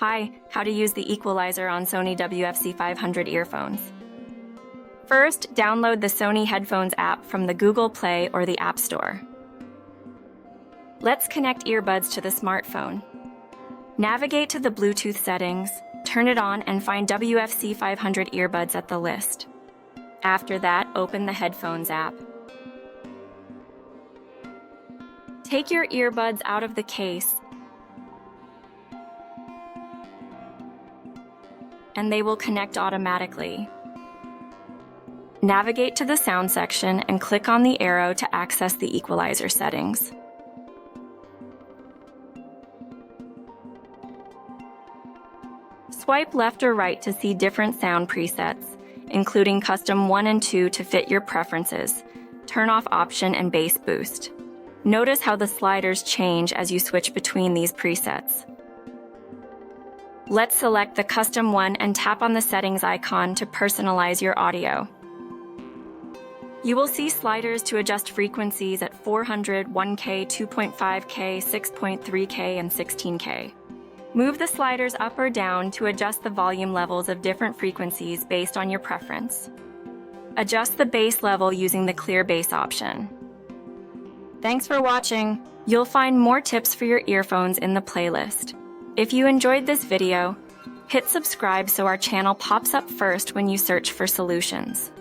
Hi, how to use the Equalizer on Sony WF-C500 earphones. First, download the Sony Headphones app from the Google Play or the App Store. Let's connect earbuds to the smartphone. Navigate to the Bluetooth settings, turn it on, and find WF-C500 earbuds at the list. After that, open the Headphones app. Take your earbuds out of the case, and they will connect automatically. Navigate to the sound section and click on the arrow to access the equalizer settings. Swipe left or right to see different sound presets, including custom 1 and 2 to fit your preferences, turn off option, and bass boost. Notice how the sliders change as you switch between these presets. Let's select the custom one and tap on the settings icon to personalize your audio. You will see sliders to adjust frequencies at 400, 1K, 2.5K, 6.3K, and 16K. Move the sliders up or down to adjust the volume levels of different frequencies based on your preference. Adjust the bass level using the clear bass option. Thanks for watching. You'll find more tips for your earphones in the playlist. If you enjoyed this video, hit subscribe so our channel pops up first when you search for solutions.